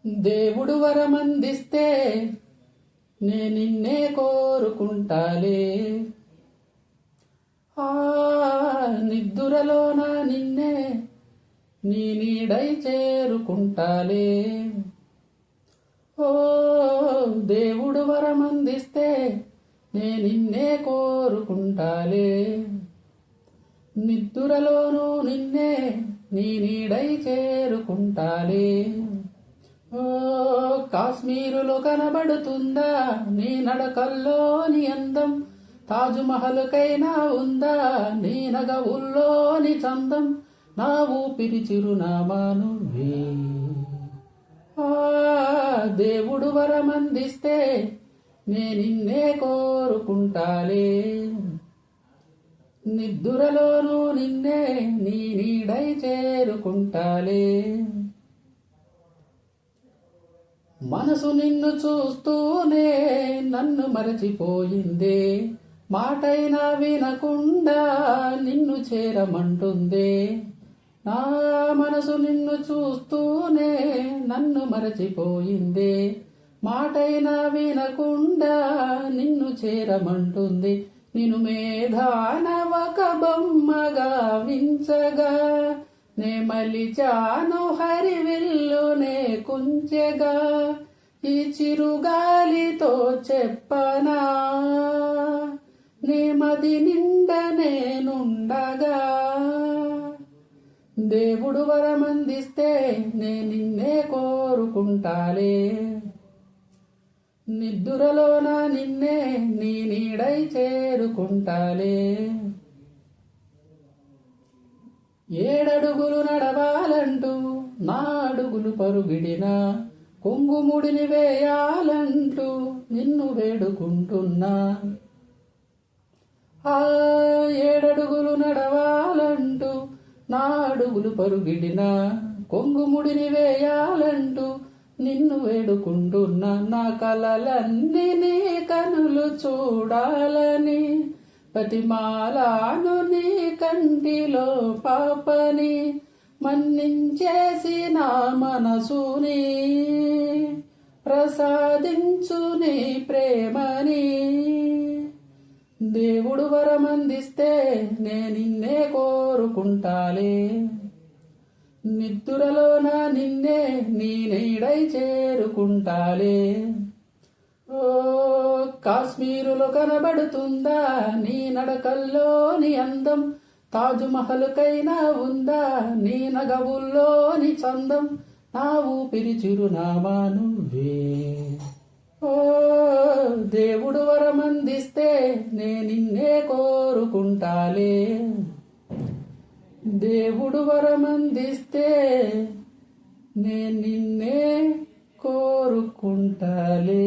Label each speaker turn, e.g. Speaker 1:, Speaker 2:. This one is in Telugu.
Speaker 1: దేవుడు వరమందిస్తే నే నిన్నే కోరుకుంటాలే. ఆ నిద్దురలోన నిన్నే నీ నీడై చేరుకుంటాలే. ఓ దేవుడు వరమందిస్తే నే నిన్నే కోరుకుంటాలే. నిద్దురలోనూ నిన్నే నీ నీడై చేరుకుంటాలే. ఓ కాశ్మీరులో కనబడుతుందా నీ నడకల్లోని అందం? తాజుమహల్కైనా ఉందా నీ నగవుల్లోని చందం? నా ఊపిరి చిరునామా నువ్వే. ఆ దేవుడు వరమందిస్తే నే నిన్నే కోరుకుంటాలే. నిద్దురలోనూ నిన్నే నీ నీడై చేరుకుంటాలే. మనసు నిన్ను చూస్తూనే నన్ను మరచిపోయిందే. మాటైనా వినకుండా నిన్ను చేరమంటుందే. నా మనసు నిన్ను చూస్తూనే నన్ను మరచిపోయిందే. మాటైనా వినకుండా నిన్ను చేరమంటుంది. నిన్ను మేధాన ఒక బొమ్మగా వించగా నే మలిచాను హరివిల్లునే కుంచెగా. ఈ చిరుగాలితో చెప్పనా నీ మది నిండ నేనుండగా. దేవుడు వరమందిస్తే నే నిన్నే కోరుకుంటాలే. నిద్దురలోన నిన్నే నీ నీడై చేరుకుంటాలే. 7 అడుగులు నడవాలంటూ నా అడుగులు పరుగిడినా, కొంగుముడిని వేయాలంటూ నిన్ను వేడుకుంటున్నా. ఆ 7 అడుగులు నడవాలంటూ నా అడుగులు పరుగిడినా, కొంగుముడిని వేయాలంటూ నిన్ను వేడుకుంటున్నా. నా కలలన్నీ నీ కనులు చూడాలని బతిమాలాను నీ కంటిలో పాపని. మన్నించేసి నా మనసుని ప్రసాదించు నీ ప్రేమని. దేవుడు వరమందిస్తే నే నిన్నే కోరుకుంటాలే. నిద్దురలోన నిన్నే నీ నీడై చేరుకుంటాలే. ఓ కాశ్మీరులో కనబడుతుందా నీ నడకల్లోని అందం? తాజుమహల్కైనా ఉందా నీ నగవుల్లోని చందం? నా ఊపిరి చిరునామా నువ్వే. ఓ దేవుడు వరమందిస్తే నే నిన్నే కోరుకుంటాలే. దేవుడు వరమందిస్తే నే నిన్నే కోరుకుంటాలే.